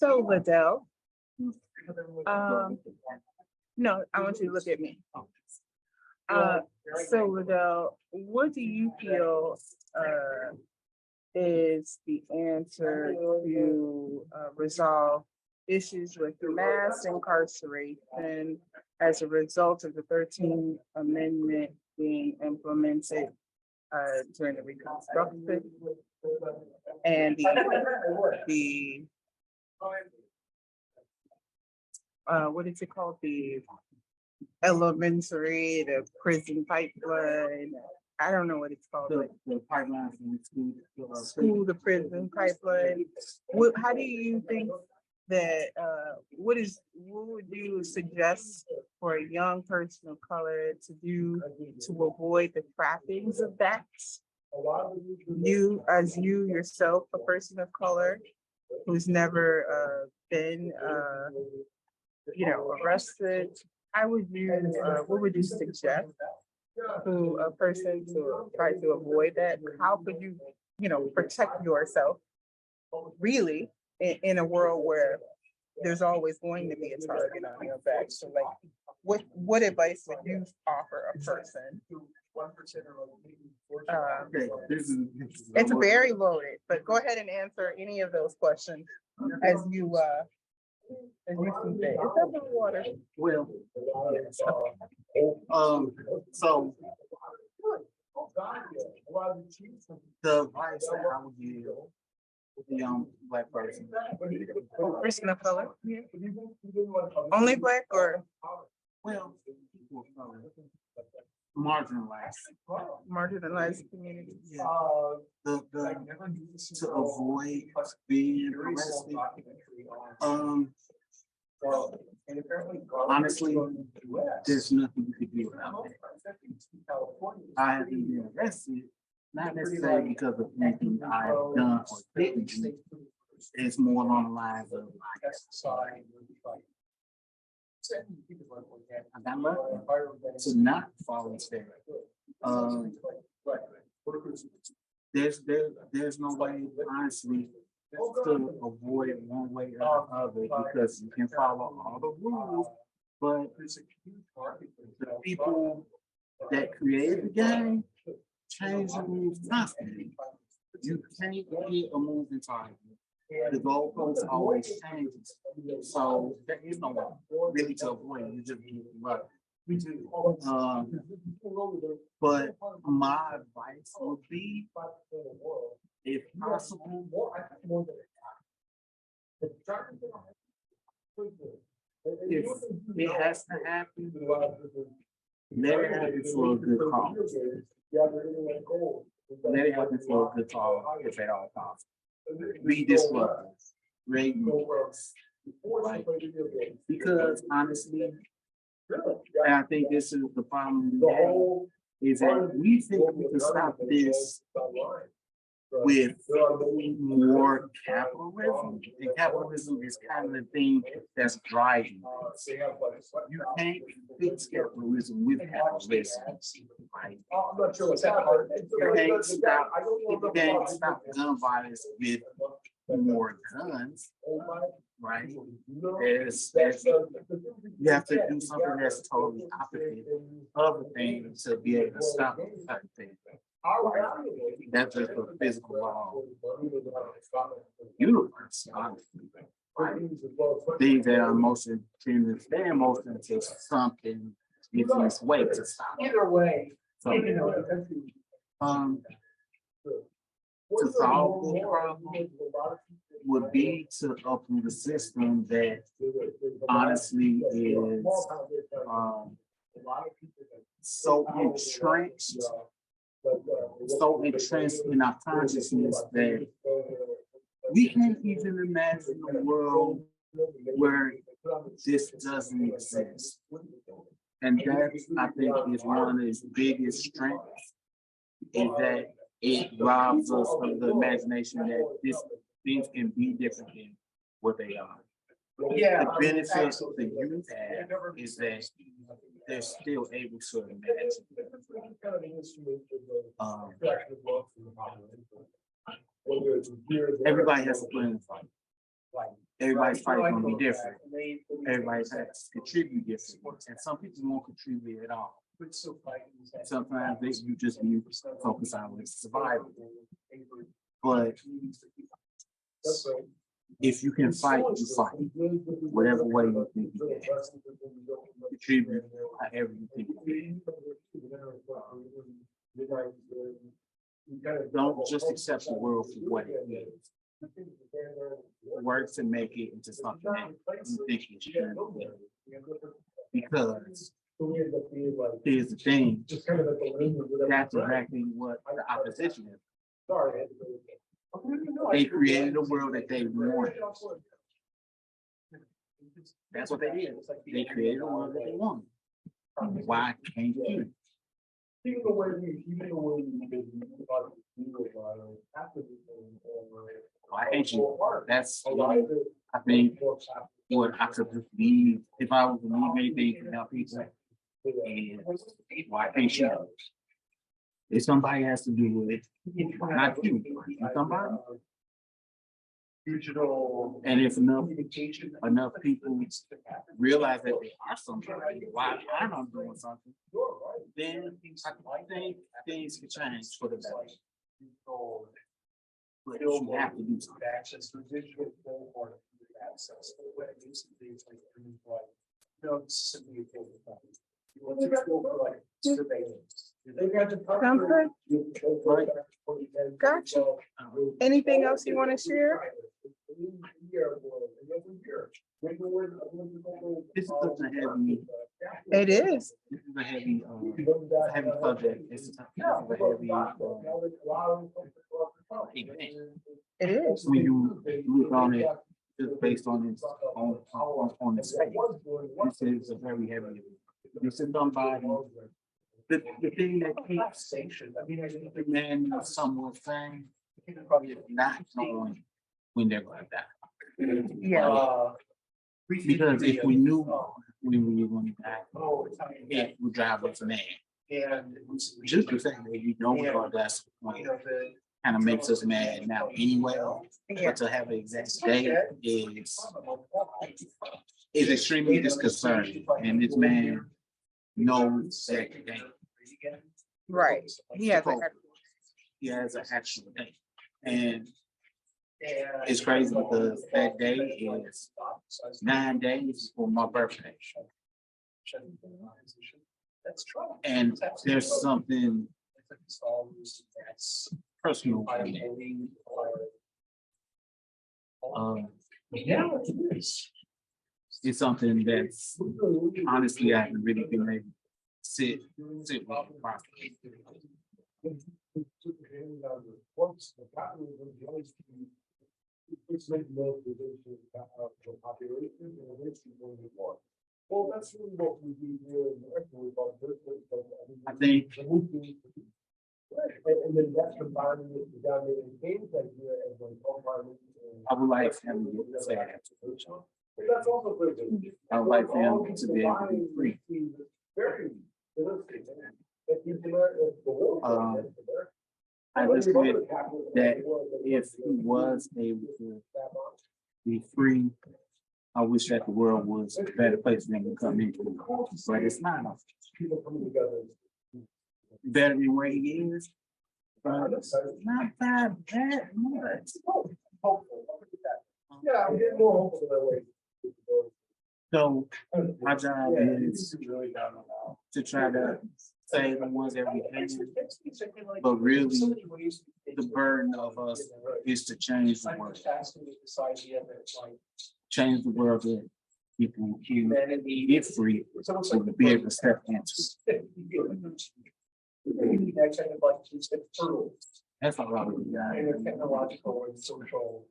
So, Ladell, no, I want you to look at me. So, Ladell, what do you feel is the answer to resolve issues with mass incarceration as a result of the 13th Amendment being implemented during the Reconstruction and the what is it called? The elementary, the prison pipeline. I don't know what it's called. The pipeline from School to prison pipeline. How do you think that? What would you suggest for a young person of color to do to avoid the trappings of that? You, as you yourself, a person of color who's never been, arrested. How would you? What would you suggest to a person to try to avoid that? How could you, protect yourself really in a world where there's always going to be a target on your back? So like, what advice would you offer a person? It's very loaded, but go ahead and answer any of those questions as you see fit. It's up in the water. Well, so the advice that I would give the young Black person, Person of color. Only Black or well, marginalized communities. Yeah. To avoid being arrested. Honestly, there's nothing you could do about it. I haven't been arrested, not necessarily because of anything I've done or didn't do. It's more along the lines of I got lucky to not fall into that. There's no way, honestly, to avoid it one way or the other because you can follow all the rules, but the people that created the game change the rules constantly. You can't get a moving target. The goalposts always changes. So there is no way really to avoid it. You just get lucky. But my advice would be, if possible, if it has to happen, let it happen for a good cause. Let it happen for a good cause, if at all possible. Be disruptive, right? Because honestly, and I think this is the problem we have, is that we think we can stop this with more capitalism, and capitalism is kind of the thing that's driving this. You can't fix capitalism with capitalism, right? You can't stop gun violence with more guns, right? You have to do something that's totally opposite of the thing to be able to stop certain things. That's just a physical law universe, honestly. Right? Things that are motion to stand motion to something gives this way to stop. Either way, So, to solve the problem would be to uproot a system that honestly is so entrenched in our consciousness that we can't even imagine a world where this doesn't exist. And that, I think, is one of its biggest strengths, is that it robs us of the imagination that things can be different than what they are. yeah. The benefits of the youth have is that they're still able to imagine. Everybody has to put in the fight. everybody's fight gonna be different. Everybody has to contribute differently, and some people won't contribute at all. Sometimes you just be focused on with survival. But if you can fight, you fight. Whatever way you think you can. Contribute however you think you can. Don't just accept the world for what it is. Work to make it into something that you think it should be. Because here's the thing, that's exactly what the opposition is. They created a world that they wanted. That's what they did. They created a world that they wanted. Why can't you? Why can't you? That's, I think, what I could believe if I was to leave anything to help people. And why can't you? If somebody has to do it, not you, somebody. And if enough people realize that they are somebody, why aren't I doing something? Then I think things can change for the better. But you have to do something. Comfort? Gotcha. Anything else you want to share? This is such a heavy. It is. This is a heavy subject. It's a heavy event. It is. When you look on it, just based on its on its face, this is a very heavy event. This is somebody. The thing that keeps the man somewhat saying, not knowing when they're going to die. Yeah. Because if we knew when we were going to die, it would drive us mad. And just the fact that you know we're going to die kind of makes us mad now anyway. But to have an exact date is extremely disconcerting. And this man knows that date. Right. He has an actual date. And it's crazy because that day is 9 days for my birthday. And there's something personal for me. It's something that's honestly I haven't really been able to sit with the properly. Well, that's really what we do here in the about this. I think. And then that's combining with the down there in games idea as like I would like him to say that. That's also good. I would like him to be able to be free. I just wish that if he was able to be free, I wish that the world was a better place for him to come into. But it's not. Better than where he is. But it's not that much. Yeah, I'm getting more hopeful that way. So my job is to try to save the ones that we can, but really the burden of us is to change the world. Change the world that people can get free to be able to step into. That's all I really got. And technological and social